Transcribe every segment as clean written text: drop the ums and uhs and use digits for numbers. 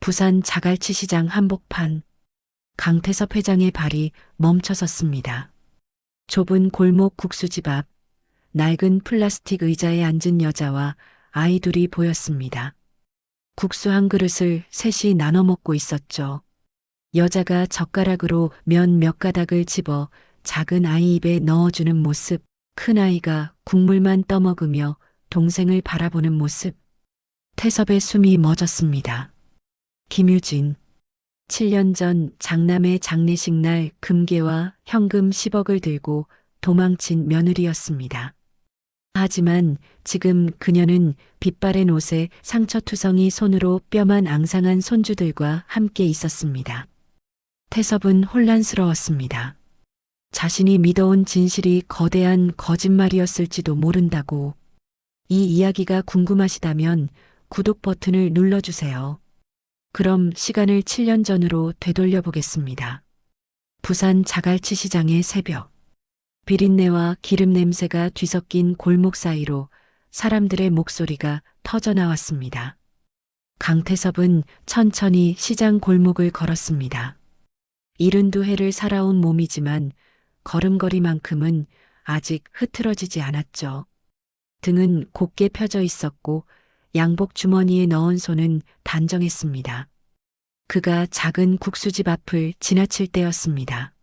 부산 자갈치 시장 한복판. 강태섭 회장의 발이 멈춰섰습니다. 좁은 골목 국수집 앞, 낡은 플라스틱 의자에 앉은 여자와 아이 둘이 보였습니다. 국수 한 그릇을 셋이 나눠 먹고 있었죠. 여자가 젓가락으로 면 몇 가닥을 집어 작은 아이 입에 넣어주는 모습, 큰 아이가 국물만 떠먹으며 동생을 바라보는 모습. 태섭의 숨이 멎었습니다. 김유진. 7년 전 장남의 장례식 날 금괴와 현금 10억을 들고 도망친 며느리였습니다. 하지만 지금 그녀는 빛바랜 옷에 상처투성이 손으로 뼈만 앙상한 손주들과 함께 있었습니다. 태섭은 혼란스러웠습니다. 자신이 믿어온 진실이 거대한 거짓말이었을지도 모른다고. 이 이야기가 궁금하시다면 구독 버튼을 눌러주세요. 그럼 시간을 7년 전으로 되돌려 보겠습니다. 부산 자갈치 시장의 새벽. 비린내와 기름 냄새가 뒤섞인 골목 사이로 사람들의 목소리가 터져나왔습니다. 강태섭은 천천히 시장 골목을 걸었습니다. 72회를 살아온 몸이지만 걸음걸이만큼은 아직 흐트러지지 않았죠. 등은 곧게 펴져 있었고 양복 주머니에 넣은 손은 단정했습니다. 그가 작은 국수집 앞을 지나칠 때였습니다.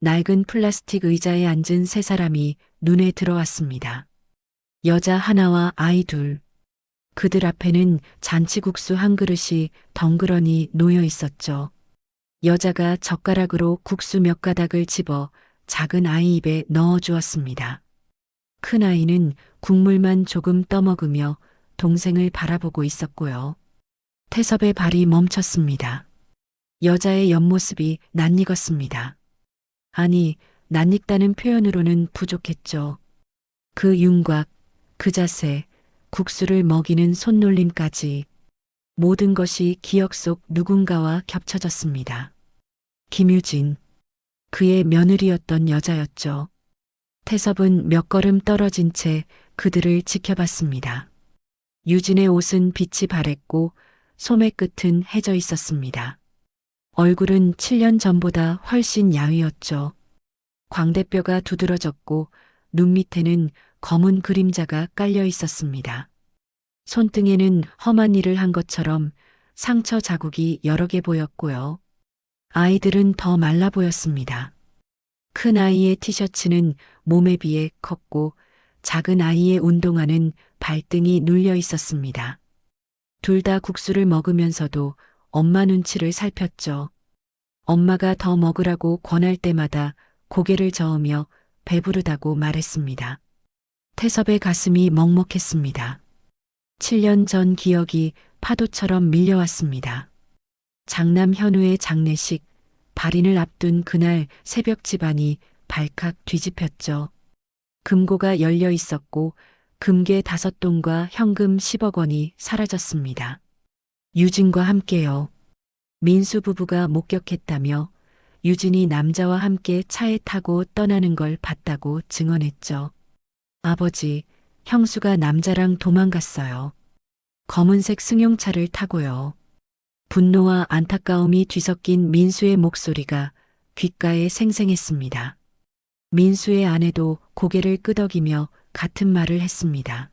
낡은 플라스틱 의자에 앉은 세 사람이 눈에 들어왔습니다. 여자 하나와 아이 둘. 그들 앞에는 잔치국수 한 그릇이 덩그러니 놓여 있었죠. 여자가 젓가락으로 국수 몇 가닥을 집어 작은 아이 입에 넣어 주었습니다. 큰 아이는 국물만 조금 떠먹으며 동생을 바라보고 있었고요. 태섭의 발이 멈췄습니다. 여자의 옆모습이 낯익었습니다. 아니, 낯익다는 표현으로는 부족했죠. 그 윤곽, 그 자세, 국수를 먹이는 손놀림까지 모든 것이 기억 속 누군가와 겹쳐졌습니다. 김유진, 그의 며느리였던 여자였죠. 태섭은 몇 걸음 떨어진 채 그들을 지켜봤습니다. 유진의 옷은 빛이 바랬고 소매 끝은 해져 있었습니다. 얼굴은 7년 전보다 훨씬 야위었죠. 광대뼈가 두드러졌고 눈 밑에는 검은 그림자가 깔려 있었습니다. 손등에는 험한 일을 한 것처럼 상처 자국이 여러 개 보였고요. 아이들은 더 말라 보였습니다. 큰 아이의 티셔츠는 몸에 비해 컸고 작은 아이의 운동화는 발등이 눌려 있었습니다. 둘 다 국수를 먹으면서도 엄마 눈치를 살폈죠. 엄마가 더 먹으라고 권할 때마다 고개를 저으며 배부르다고 말했습니다. 태섭의 가슴이 먹먹했습니다. 7년 전 기억이 파도처럼 밀려왔습니다. 장남 현우의 장례식, 발인을 앞둔 그날 새벽 집안이 발칵 뒤집혔죠. 금고가 열려 있었고 금괴 5동과 현금 10억 원이 사라졌습니다. 유진과 함께요. 민수 부부가 목격했다며 유진이 남자와 함께 차에 타고 떠나는 걸 봤다고 증언했죠. 아버지, 형수가 남자랑 도망갔어요. 검은색 승용차를 타고요. 분노와 안타까움이 뒤섞인 민수의 목소리가 귓가에 생생했습니다. 민수의 아내도 고개를 끄덕이며 같은 말을 했습니다.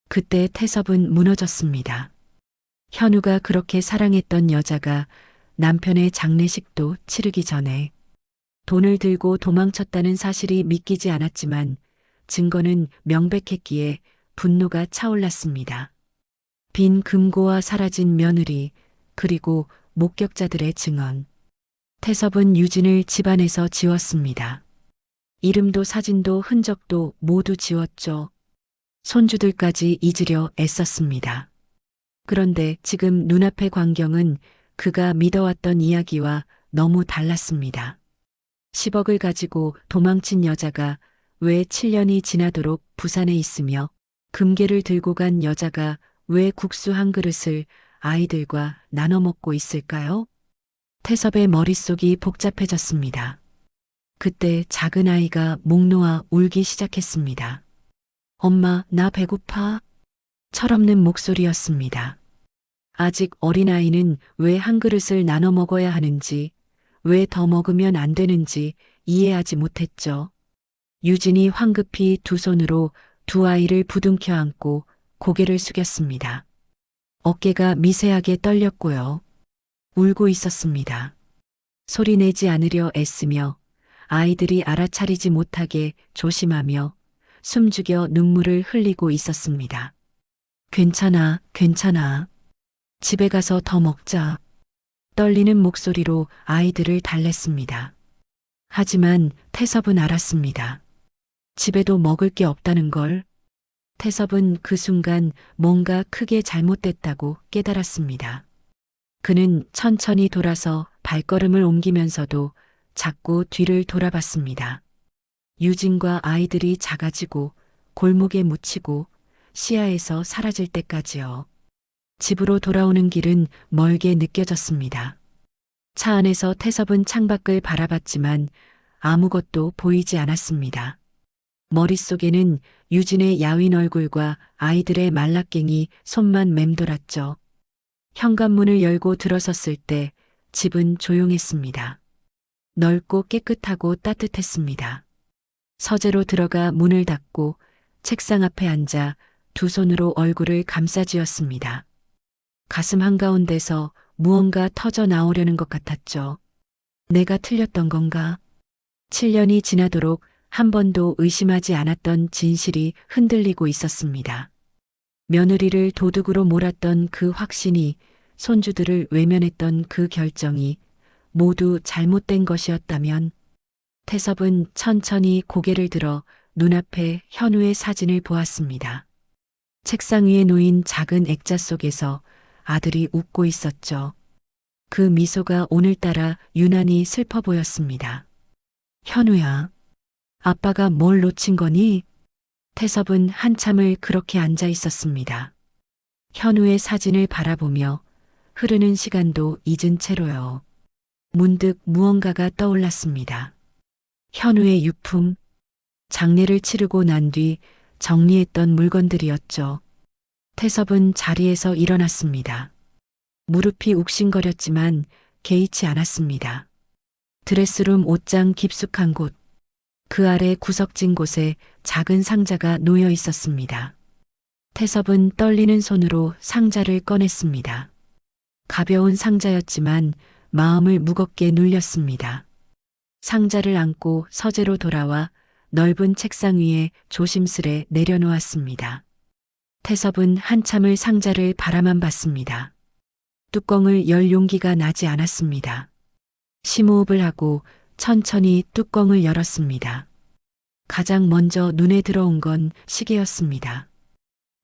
그때 태섭은 무너졌습니다. 현우가 그렇게 사랑했던 여자가 남편의 장례식도 치르기 전에 돈을 들고 도망쳤다는 사실이 믿기지 않았지만 증거는 명백했기에 분노가 차올랐습니다. 빈 금고와 사라진 며느리, 그리고 목격자들의 증언. 태섭은 유진을 집안에서 지웠습니다. 이름도 사진도 흔적도 모두 지웠죠. 손주들까지 잊으려 애썼습니다. 그런데 지금 눈앞의 광경은 그가 믿어왔던 이야기와 너무 달랐습니다. 10억을 가지고 도망친 여자가 왜 7년이 지나도록 부산에 있으며 금괴를 들고 간 여자가 왜 국수 한 그릇을 아이들과 나눠 먹고 있을까요? 태섭의 머릿속이 복잡해졌습니다. 그때 작은 아이가 목 놓아 울기 시작했습니다. 엄마, 나 배고파. 철없는 목소리였습니다. 아직 어린아이는 왜 한 그릇을 나눠 먹어야 하는지, 왜 더 먹으면 안 되는지 이해하지 못했죠. 유진이 황급히 두 손으로 두 아이를 부둥켜 안고 고개를 숙였습니다. 어깨가 미세하게 떨렸고요. 울고 있었습니다. 소리내지 않으려 애쓰며 아이들이 알아차리지 못하게 조심하며 숨죽여 눈물을 흘리고 있었습니다. 괜찮아, 괜찮아. 집에 가서 더 먹자. 떨리는 목소리로 아이들을 달랬습니다. 하지만 태섭은 알았습니다. 집에도 먹을 게 없다는 걸. 태섭은 그 순간 뭔가 크게 잘못됐다고 깨달았습니다. 그는 천천히 돌아서 발걸음을 옮기면서도 자꾸 뒤를 돌아봤습니다. 유진과 아이들이 작아지고 골목에 묻히고 시야에서 사라질 때까지요. 집으로 돌아오는 길은 멀게 느껴졌습니다. 차 안에서 태섭은 창밖을 바라봤지만 아무것도 보이지 않았습니다. 머릿속에는 유진의 야윈 얼굴과 아이들의 말라깽이 손만 맴돌았죠. 현관문을 열고 들어섰을 때 집은 조용했습니다. 넓고 깨끗하고 따뜻했습니다. 서재로 들어가 문을 닫고 책상 앞에 앉아 두 손으로 얼굴을 감싸쥐었습니다. 가슴 한가운데서 무언가 터져 나오려는 것 같았죠. 내가 틀렸던 건가? 7년이 지나도록 한 번도 의심하지 않았던 진실이 흔들리고 있었습니다. 며느리를 도둑으로 몰았던 그 확신이, 손주들을 외면했던 그 결정이 모두 잘못된 것이었다면. 태섭은 천천히 고개를 들어 눈앞에 현우의 사진을 보았습니다. 책상 위에 놓인 작은 액자 속에서 아들이 웃고 있었죠. 그 미소가 오늘따라 유난히 슬퍼 보였습니다. 현우야, 아빠가 뭘 놓친 거니? 태섭은 한참을 그렇게 앉아 있었습니다. 현우의 사진을 바라보며 흐르는 시간도 잊은 채로요. 문득 무언가가 떠올랐습니다. 현우의 유품, 장례를 치르고 난 뒤 정리했던 물건들이었죠. 태섭은 자리에서 일어났습니다. 무릎이 욱신거렸지만 개의치 않았습니다. 드레스룸 옷장 깊숙한 곳, 그 아래 구석진 곳에 작은 상자가 놓여 있었습니다. 태섭은 떨리는 손으로 상자를 꺼냈습니다. 가벼운 상자였지만 마음을 무겁게 눌렸습니다. 상자를 안고 서재로 돌아와 넓은 책상 위에 조심스레 내려놓았습니다. 태섭은 한참을 상자를 바라만 봤습니다. 뚜껑을 열 용기가 나지 않았습니다. 심호흡을 하고 천천히 뚜껑을 열었습니다. 가장 먼저 눈에 들어온 건 시계였습니다.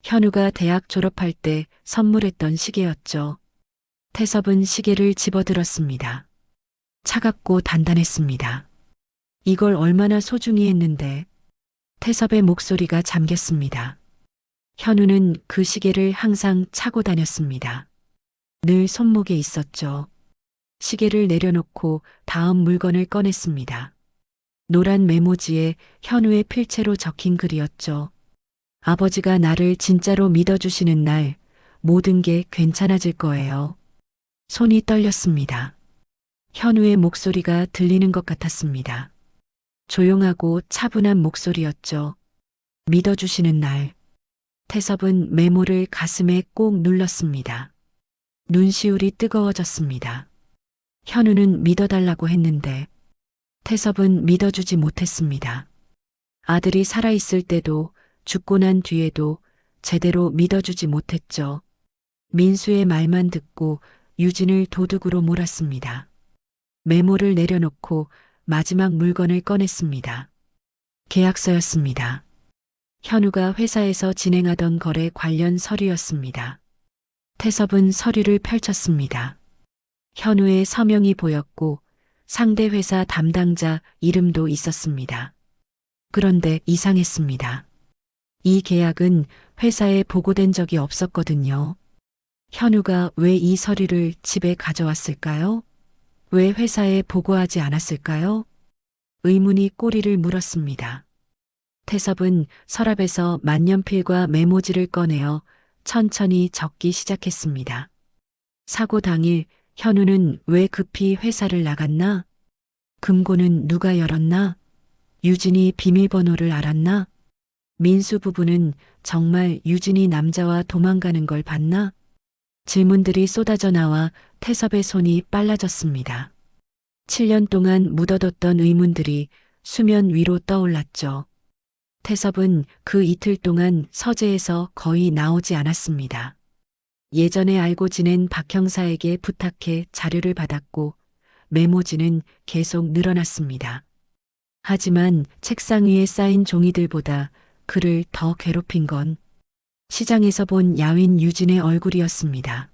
현우가 대학 졸업할 때 선물했던 시계였죠. 태섭은 시계를 집어들었습니다. 차갑고 단단했습니다. 이걸 얼마나 소중히 했는데. 태섭의 목소리가 잠겼습니다. 현우는 그 시계를 항상 차고 다녔습니다. 늘 손목에 있었죠. 시계를 내려놓고 다음 물건을 꺼냈습니다. 노란 메모지에 현우의 필체로 적힌 글이었죠. 아버지가 나를 진짜로 믿어주시는 날 모든 게 괜찮아질 거예요. 손이 떨렸습니다. 현우의 목소리가 들리는 것 같았습니다. 조용하고 차분한 목소리였죠. 믿어주시는 날. 태섭은 메모를 가슴에 꼭 눌렀습니다. 눈시울이 뜨거워졌습니다. 현우는 믿어달라고 했는데 태섭은 믿어주지 못했습니다. 아들이 살아있을 때도 죽고 난 뒤에도 제대로 믿어주지 못했죠. 민수의 말만 듣고 유진을 도둑으로 몰았습니다. 메모를 내려놓고 마지막 물건을 꺼냈습니다. 계약서였습니다. 현우가 회사에서 진행하던 거래 관련 서류였습니다. 태섭은 서류를 펼쳤습니다. 현우의 서명이 보였고 상대 회사 담당자 이름도 있었습니다. 그런데 이상했습니다. 이 계약은 회사에 보고된 적이 없었거든요. 현우가 왜 이 서류를 집에 가져왔을까요? 왜 회사에 보고하지 않았을까요? 의문이 꼬리를 물었습니다. 태섭은 서랍에서 만년필과 메모지를 꺼내어 천천히 적기 시작했습니다. 사고 당일 현우는 왜 급히 회사를 나갔나? 금고는 누가 열었나? 유진이 비밀번호를 알았나? 민수 부부는 정말 유진이 남자와 도망가는 걸 봤나? 질문들이 쏟아져 나와 태섭의 손이 빨라졌습니다. 7년 동안 묻어뒀던 의문들이 수면 위로 떠올랐죠. 태섭은 그 이틀 동안 서재에서 거의 나오지 않았습니다. 예전에 알고 지낸 박 형사에게 부탁해 자료를 받았고 메모지는 계속 늘어났습니다. 하지만 책상 위에 쌓인 종이들보다 그를 더 괴롭힌 건 시장에서 본 야윈 유진의 얼굴이었습니다.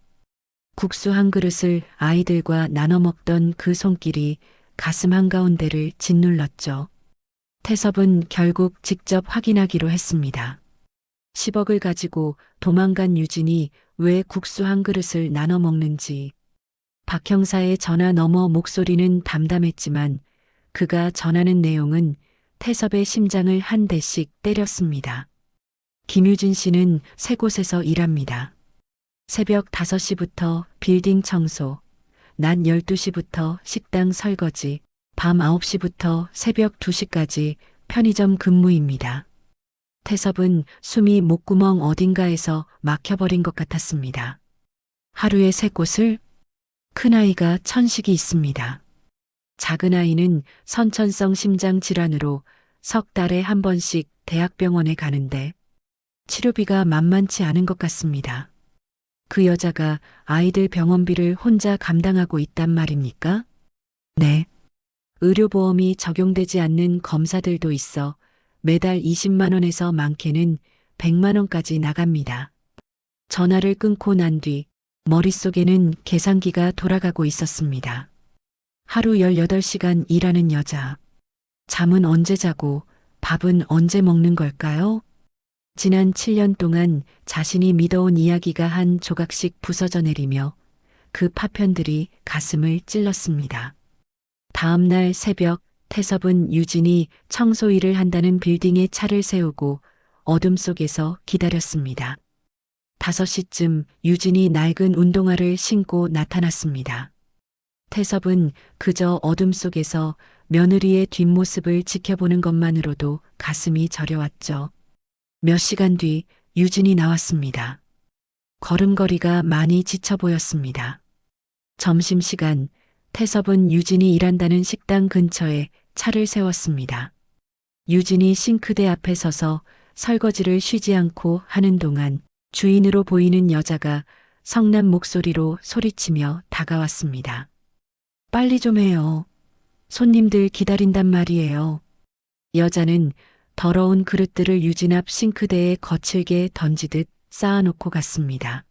국수 한 그릇을 아이들과 나눠 먹던 그 손길이 가슴 한가운데를 짓눌렀죠. 태섭은 결국 직접 확인하기로 했습니다. 10억을 가지고 도망간 유진이 왜 국수 한 그릇을 나눠 먹는지. 박 형사의 전화 너머 목소리는 담담했지만 그가 전하는 내용은 태섭의 심장을 한 대씩 때렸습니다. 김유진 씨는 세 곳에서 일합니다. 새벽 5시부터 빌딩 청소, 낮 12시부터 식당 설거지, 밤 9시부터 새벽 2시까지 편의점 근무입니다. 태섭은 숨이 목구멍 어딘가에서 막혀버린 것 같았습니다. 하루에 3곳을? 큰아이가 천식이 있습니다. 작은아이는 선천성 심장 질환으로 석 달에 한 번씩 대학병원에 가는데 치료비가 만만치 않은 것 같습니다. 그 여자가 아이들 병원비를 혼자 감당하고 있단 말입니까? 네. 의료보험이 적용되지 않는 검사들도 있어 매달 20만 원에서 많게는 100만 원까지 나갑니다. 전화를 끊고 난 뒤 머릿속에는 계산기가 돌아가고 있었습니다. 하루 18시간 일하는 여자. 잠은 언제 자고 밥은 언제 먹는 걸까요? 지난 7년 동안 자신이 믿어온 이야기가 한 조각씩 부서져 내리며 그 파편들이 가슴을 찔렀습니다. 다음 날 새벽 태섭은 유진이 청소 일을 한다는 빌딩에 차를 세우고 어둠 속에서 기다렸습니다. 5시쯤 유진이 낡은 운동화를 신고 나타났습니다. 태섭은 그저 어둠 속에서 며느리의 뒷모습을 지켜보는 것만으로도 가슴이 저려왔죠. 몇 시간 뒤 유진이 나왔습니다. 걸음걸이가 많이 지쳐 보였습니다. 점심시간 태섭은 유진이 일한다는 식당 근처에 차를 세웠습니다. 유진이 싱크대 앞에 서서 설거지를 쉬지 않고 하는 동안 주인으로 보이는 여자가 성난 목소리로 소리치며 다가왔습니다. 빨리 좀 해요. 손님들 기다린단 말이에요. 여자는 더러운 그릇들을 유진 앞 싱크대에 거칠게 던지듯 쌓아놓고 갔습니다.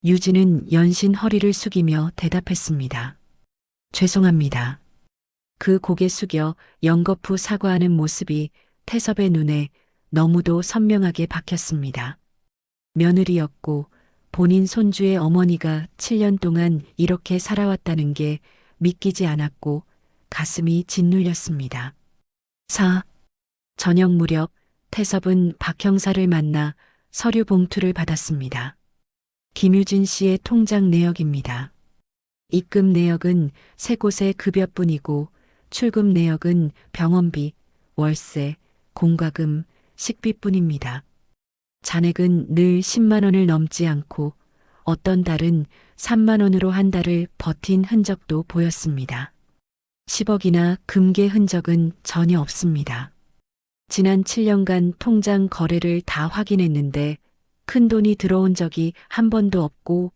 유진은 연신 허리를 숙이며 대답했습니다. 죄송합니다. 그 고개 숙여 연거푸 사과하는 모습이 태섭의 눈에 너무도 선명하게 박혔습니다. 며느리였고 본인 손주의 어머니가 7년 동안 이렇게 살아왔다는 게 믿기지 않았고 가슴이 짓눌렸습니다. 저녁 무렵 태섭은 박 형사를 만나 서류 봉투를 받았습니다. 김유진 씨의 통장 내역입니다. 입금 내역은 3곳의 급여뿐이고 출금 내역은 병원비, 월세, 공과금, 식비뿐입니다. 잔액은 늘 10만 원을 넘지 않고 어떤 달은 3만 원으로 한 달을 버틴 흔적도 보였습니다. 10억이나 금괴 흔적은 전혀 없습니다. 지난 7년간 통장 거래를 다 확인했는데 큰 돈이 들어온 적이 한 번도 없고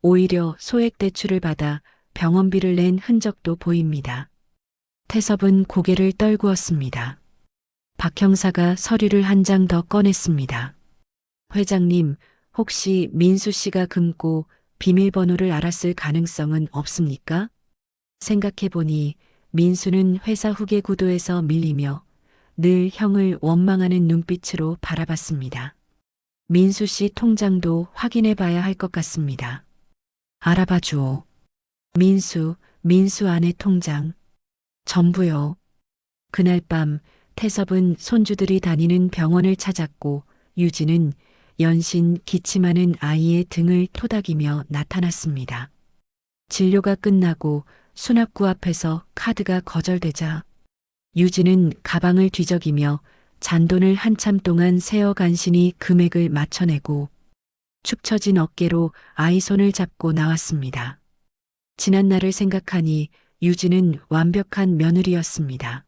오히려 소액 대출을 받아 병원비를 낸 흔적도 보입니다. 태섭은 고개를 떨구었습니다. 박 형사가 서류를 한 장 더 꺼냈습니다. 회장님, 혹시 민수 씨가 금고 비밀번호를 알았을 가능성은 없습니까? 생각해보니 민수는 회사 후계 구도에서 밀리며 늘 형을 원망하는 눈빛으로 바라봤습니다. 민수 씨 통장도 확인해 봐야 할 것 같습니다. 알아봐 주오. 민수 아내 통장. 전부요. 그날 밤 태섭은 손주들이 다니는 병원을 찾았고 유진은 연신 기침하는 아이의 등을 토닥이며 나타났습니다. 진료가 끝나고 수납구 앞에서 카드가 거절되자 유진은 가방을 뒤적이며 잔돈을 한참 동안 세어 간신히 금액을 맞춰내고 축 처진 어깨로 아이 손을 잡고 나왔습니다. 지난날을 생각하니 유진은 완벽한 며느리였습니다.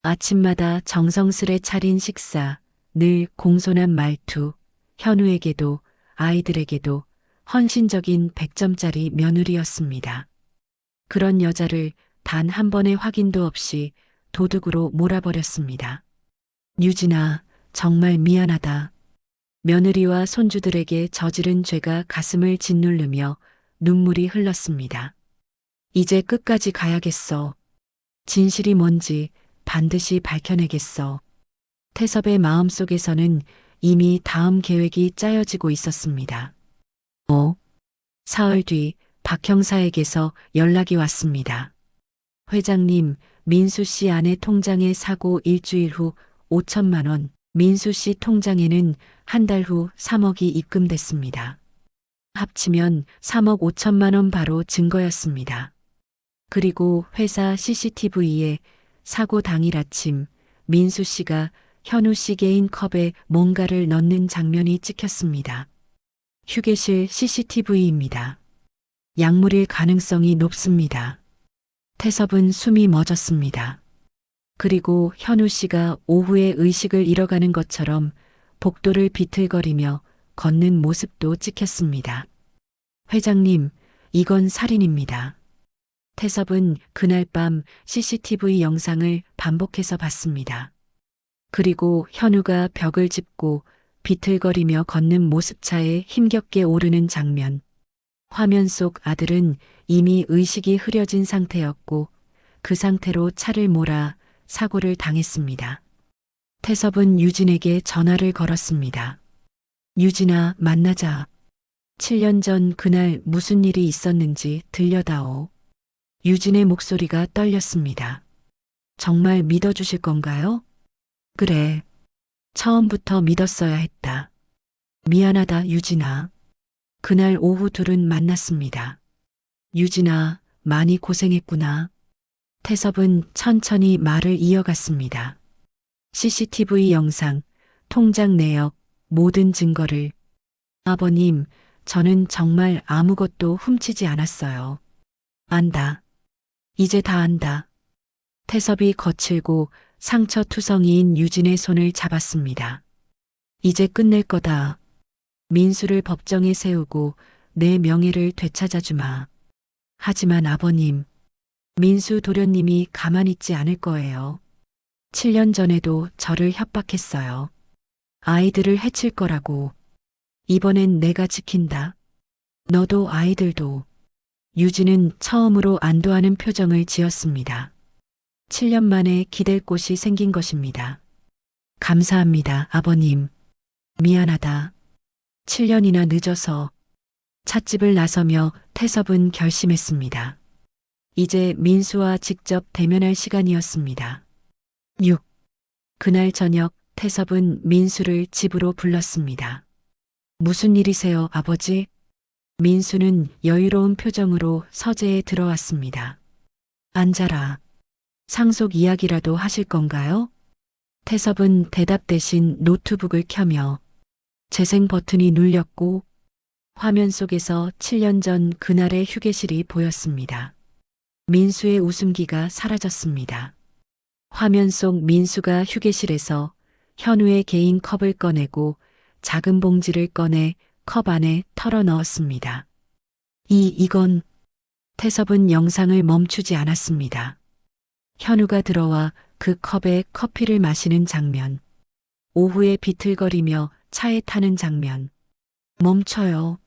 아침마다 정성스레 차린 식사, 늘 공손한 말투, 현우에게도 아이들에게도 헌신적인 100점짜리 며느리였습니다. 그런 여자를 단 한 번의 확인도 없이 도둑으로 몰아버렸습니다. 유진아, 정말 미안하다. 며느리와 손주들에게 저지른 죄가 가슴을 짓누르며 눈물이 흘렀습니다. 이제 끝까지 가야겠어. 진실이 뭔지 반드시 밝혀내겠어. 태섭의 마음속에서는 이미 다음 계획이 짜여지고 있었습니다. 사흘 뒤 박 형사에게서 연락이 왔습니다. 회장님, 민수 씨 아내 통장에 사고 일주일 후 5천만 원, 민수 씨 통장에는 한 달 후 3억이 입금됐습니다. 합치면 3억 5천만 원 바로 증거였습니다. 그리고 회사 CCTV에 사고 당일 아침 민수 씨가 현우 씨 개인 컵에 뭔가를 넣는 장면이 찍혔습니다. 휴게실 CCTV입니다. 약물일 가능성이 높습니다. 태섭은 숨이 멎었습니다. 그리고 현우 씨가 오후에 의식을 잃어가는 것처럼 복도를 비틀거리며 걷는 모습도 찍혔습니다. 회장님, 이건 살인입니다. 태섭은 그날 밤 CCTV 영상을 반복해서 봤습니다. 그리고 현우가 벽을 짚고 비틀거리며 걷는 모습차에 힘겹게 오르는 장면. 화면 속 아들은 이미 의식이 흐려진 상태였고 그 상태로 차를 몰아 사고를 당했습니다. 태섭은 유진에게 전화를 걸었습니다. 유진아, 만나자. 7년 전 그날 무슨 일이 있었는지 들려다오. 유진의 목소리가 떨렸습니다. 정말 믿어주실 건가요? 그래. 처음부터 믿었어야 했다. 미안하다, 유진아. 그날 오후 둘은 만났습니다. 유진아, 많이 고생했구나. 태섭은 천천히 말을 이어갔습니다. CCTV 영상, 통장 내역, 모든 증거를. 아버님, 저는 정말 아무것도 훔치지 않았어요. 안다. 이제 다 안다. 태섭이 거칠고 상처투성이인 유진의 손을 잡았습니다. 이제 끝낼 거다. 민수를 법정에 세우고 내 명예를 되찾아주마. 하지만 아버님, 민수 도련님이 가만히 있지 않을 거예요. 7년 전에도 저를 협박했어요. 아이들을 해칠 거라고. 이번엔 내가 지킨다. 너도 아이들도. 유진은 처음으로 안도하는 표정을 지었습니다. 7년 만에 기댈 곳이 생긴 것입니다. 감사합니다, 아버님. 미안하다. 7년이나 늦어서. 찻집을 나서며 태섭은 결심했습니다. 이제 민수와 직접 대면할 시간이었습니다. 6. 그날 저녁 태섭은 민수를 집으로 불렀습니다. 무슨 일이세요, 아버지? 민수는 여유로운 표정으로 서재에 들어왔습니다. 앉아라. 상속 이야기라도 하실 건가요? 태섭은 대답 대신 노트북을 켜며 재생 버튼이 눌렸고 화면 속에서 7년 전 그날의 휴게실이 보였습니다. 민수의 웃음기가 사라졌습니다. 화면 속 민수가 휴게실에서 현우의 개인 컵을 꺼내고 작은 봉지를 꺼내 컵 안에 털어 넣었습니다. 이건 태섭은 영상을 멈추지 않았습니다. 현우가 들어와 그 컵에 커피를 마시는 장면. 오후에 비틀거리며 차에 타는 장면. 멈춰요.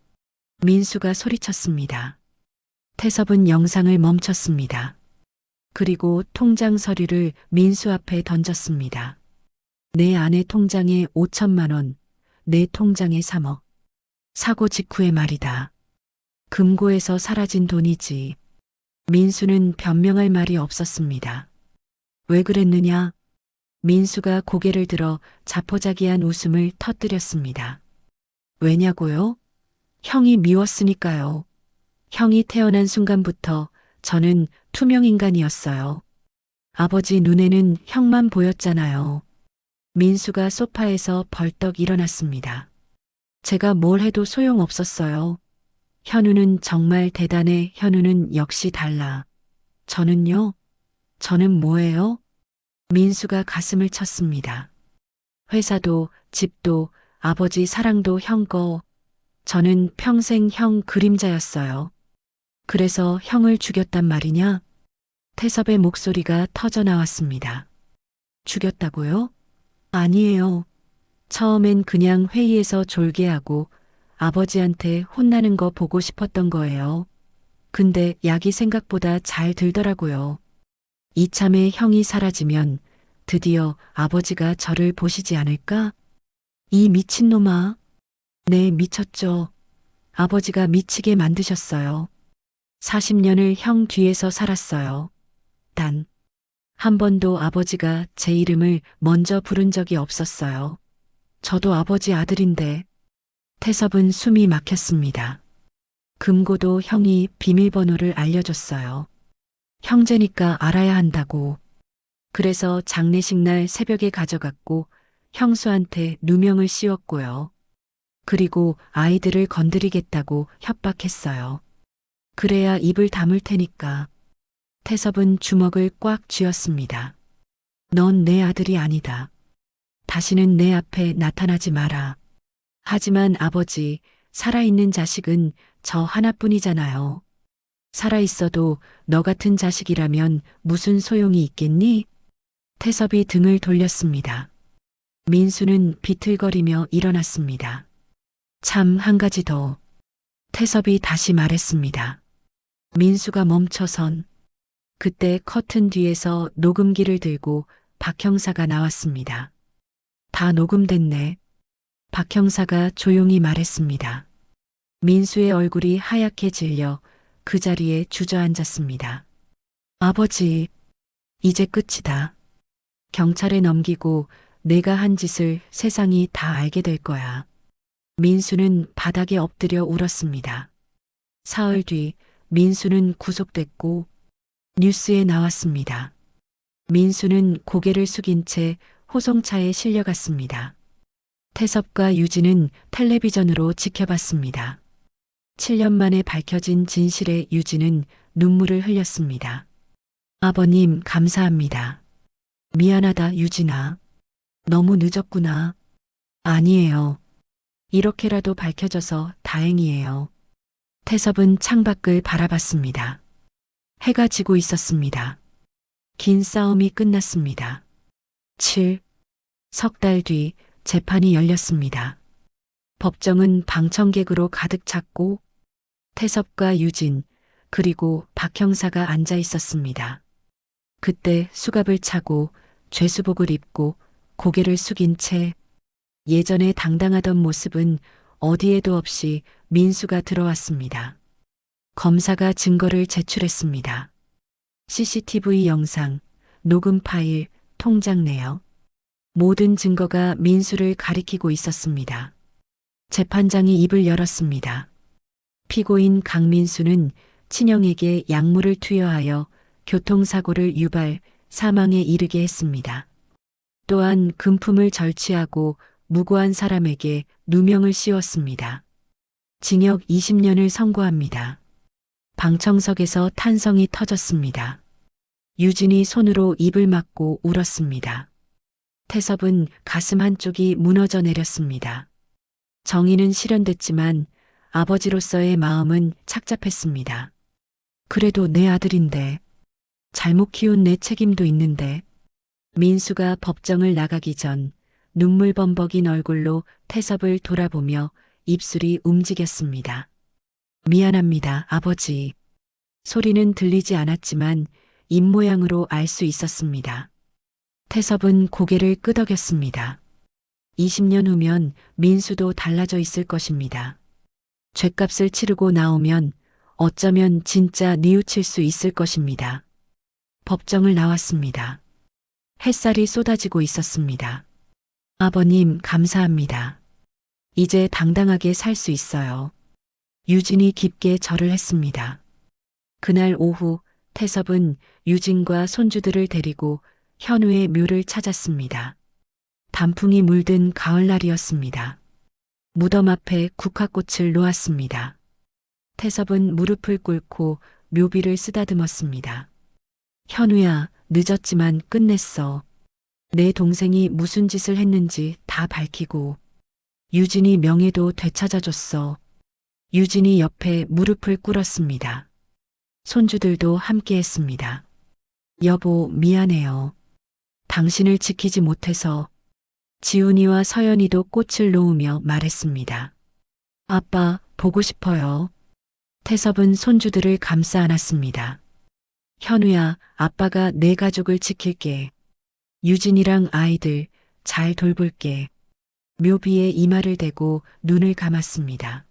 민수가 소리쳤습니다. 태섭은 영상을 멈췄습니다. 그리고 통장 서류를 민수 앞에 던졌습니다. 내 아내 통장에 5천만 원, 내 통장에 3억. 사고 직후의 말이다. 금고에서 사라진 돈이지. 민수는 변명할 말이 없었습니다. 왜 그랬느냐? 민수가 고개를 들어 자포자기한 웃음을 터뜨렸습니다. 왜냐고요? 형이 미웠으니까요. 형이 태어난 순간부터 저는 투명 인간이었어요. 아버지 눈에는 형만 보였잖아요. 민수가 소파에서 벌떡 일어났습니다. 제가 뭘 해도 소용없었어요. 현우는 정말 대단해. 현우는 역시 달라. 저는요? 저는 뭐예요? 민수가 가슴을 쳤습니다. 회사도, 집도, 아버지 사랑도 형 거. 저는 평생 형 그림자였어요. 그래서 형을 죽였단 말이냐? 태섭의 목소리가 터져 나왔습니다. 죽였다고요? 아니에요. 처음엔 그냥 회의에서 졸개하고 아버지한테 혼나는 거 보고 싶었던 거예요. 근데 약이 생각보다 잘 들더라고요. 이참에 형이 사라지면 드디어 아버지가 저를 보시지 않을까? 이 미친놈아. 네, 미쳤죠. 아버지가 미치게 만드셨어요. 40년을 형 뒤에서 살았어요. 단, 한 번도 아버지가 제 이름을 먼저 부른 적이 없었어요. 저도 아버지 아들인데. 태섭은 숨이 막혔습니다. 금고도 형이 비밀번호를 알려줬어요. 형제니까 알아야 한다고. 그래서 장례식 날 새벽에 가져갔고 형수한테 누명을 씌웠고요. 그리고 아이들을 건드리겠다고 협박했어요. 그래야 입을 다물 테니까. 태섭은 주먹을 꽉 쥐었습니다. 넌 내 아들이 아니다. 다시는 내 앞에 나타나지 마라. 하지만 아버지, 살아있는 자식은 저 하나뿐이잖아요. 살아있어도 너 같은 자식이라면 무슨 소용이 있겠니? 태섭이 등을 돌렸습니다. 민수는 비틀거리며 일어났습니다. 참 한 가지 더. 태섭이 다시 말했습니다. 민수가 멈춰선 그때 커튼 뒤에서 녹음기를 들고 박 형사가 나왔습니다. 다 녹음됐네. 박 형사가 조용히 말했습니다. 민수의 얼굴이 하얗게 질려 그 자리에 주저앉았습니다. 아버지, 이제 끝이다. 경찰에 넘기고 내가 한 짓을 세상이 다 알게 될 거야. 민수는 바닥에 엎드려 울었습니다. 사흘 뒤 민수는 구속됐고 뉴스에 나왔습니다. 민수는 고개를 숙인 채 호송차에 실려갔습니다. 태섭과 유진은 텔레비전으로 지켜봤습니다. 7년 만에 밝혀진 진실에 유진은 눈물을 흘렸습니다. 아버님, 감사합니다. 미안하다, 유진아. 너무 늦었구나. 아니에요. 이렇게라도 밝혀져서 다행이에요. 태섭은 창밖을 바라봤습니다. 해가 지고 있었습니다. 긴 싸움이 끝났습니다. 7석 달 뒤 재판이 열렸습니다. 법정은 방청객으로 가득 찼고 태섭과 유진 그리고 박 형사가 앉아 있었습니다. 그때 수갑을 차고 죄수복을 입고 고개를 숙인 채 예전에 당당하던 모습은 어디에도 없이 민수가 들어왔습니다. 검사가 증거를 제출했습니다. CCTV 영상, 녹음 파일, 통장 내역. 모든 증거가 민수를 가리키고 있었습니다. 재판장이 입을 열었습니다. 피고인 강민수는 친형에게 약물을 투여하여 교통사고를 유발, 사망에 이르게 했습니다. 또한 금품을 절취하고 무고한 사람에게 누명을 씌웠습니다. 징역 20년을 선고합니다. 방청석에서 탄성이 터졌습니다. 유진이 손으로 입을 막고 울었습니다. 태섭은 가슴 한쪽이 무너져 내렸습니다. 정의는 실현됐지만 아버지로서의 마음은 착잡했습니다. 그래도 내 아들인데, 잘못 키운 내 책임도 있는데. 민수가 법정을 나가기 전 눈물 범벅인 얼굴로 태섭을 돌아보며 입술이 움직였습니다. 미안합니다, 아버지. 소리는 들리지 않았지만 입모양으로 알 수 있었습니다. 태섭은 고개를 끄덕였습니다. 20년 후면 민수도 달라져 있을 것입니다. 죗값을 치르고 나오면 어쩌면 진짜 뉘우칠 수 있을 것입니다. 법정을 나왔습니다. 햇살이 쏟아지고 있었습니다. 아버님, 감사합니다. 이제 당당하게 살 수 있어요. 유진이 깊게 절을 했습니다. 그날 오후 태섭은 유진과 손주들을 데리고 현우의 묘를 찾았습니다. 단풍이 물든 가을날이었습니다. 무덤 앞에 국화꽃을 놓았습니다. 태섭은 무릎을 꿇고 묘비를 쓰다듬었습니다. 현우야, 늦었지만 끝냈어. 내 동생이 무슨 짓을 했는지 다 밝히고 유진이 명예도 되찾아줬어. 유진이 옆에 무릎을 꿇었습니다. 손주들도 함께 했습니다. 여보, 미안해요. 당신을 지키지 못해서. 지훈이와 서연이도 꽃을 놓으며 말했습니다. 아빠, 보고 싶어요. 태섭은 손주들을 감싸 안았습니다. 현우야, 아빠가 내 가족을 지킬게. 유진이랑 아이들 잘 돌볼게. 묘비에 이마를 대고 눈을 감았습니다.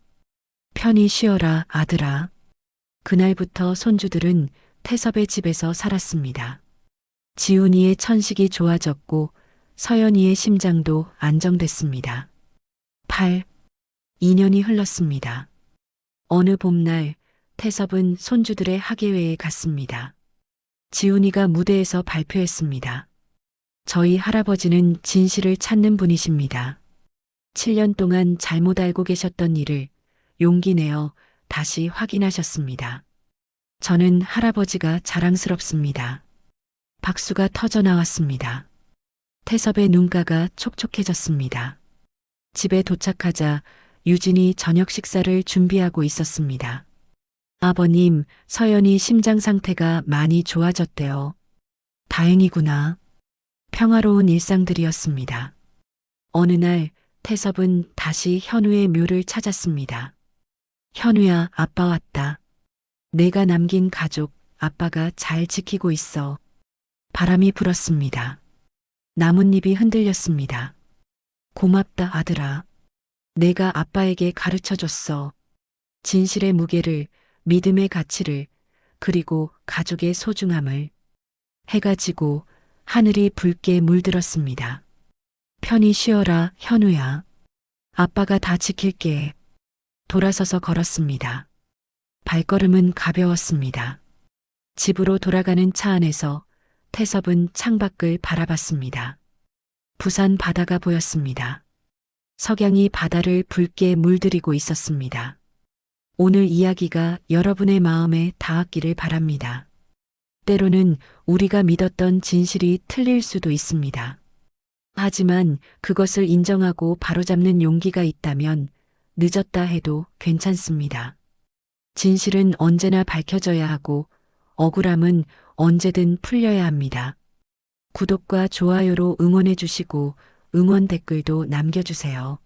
편히 쉬어라, 아들아. 그날부터 손주들은 태섭의 집에서 살았습니다. 지훈이의 천식이 좋아졌고 서연이의 심장도 안정됐습니다. 2년이 흘렀습니다. 어느 봄날 태섭은 손주들의 학예회에 갔습니다. 지훈이가 무대에서 발표했습니다. 저희 할아버지는 진실을 찾는 분이십니다. 7년 동안 잘못 알고 계셨던 일을 용기 내어 다시 확인하셨습니다. 저는 할아버지가 자랑스럽습니다. 박수가 터져 나왔습니다. 태섭의 눈가가 촉촉해졌습니다. 집에 도착하자 유진이 저녁 식사를 준비하고 있었습니다. 아버님, 서연이 심장 상태가 많이 좋아졌대요. 다행이구나. 평화로운 일상들이었습니다. 어느 날 태섭은 다시 현우의 묘를 찾았습니다. 현우야, 아빠 왔다. 내가 남긴 가족, 아빠가 잘 지키고 있어. 바람이 불었습니다. 나뭇잎이 흔들렸습니다. 고맙다, 아들아. 내가 아빠에게 가르쳐줬어. 진실의 무게를, 믿음의 가치를, 그리고 가족의 소중함을. 해가 지고 하늘이 붉게 물들었습니다. 편히 쉬어라, 현우야. 아빠가 다 지킬게. 돌아서서 걸었습니다. 발걸음은 가벼웠습니다. 집으로 돌아가는 차 안에서 태섭은 창밖을 바라봤습니다. 부산 바다가 보였습니다. 석양이 바다를 붉게 물들이고 있었습니다. 오늘 이야기가 여러분의 마음에 닿았기를 바랍니다. 때로는 우리가 믿었던 진실이 틀릴 수도 있습니다. 하지만 그것을 인정하고 바로잡는 용기가 있다면 늦었다 해도 괜찮습니다. 진실은 언제나 밝혀져야 하고 억울함은 언제든 풀려야 합니다. 구독과 좋아요로 응원해 주시고 응원 댓글도 남겨주세요.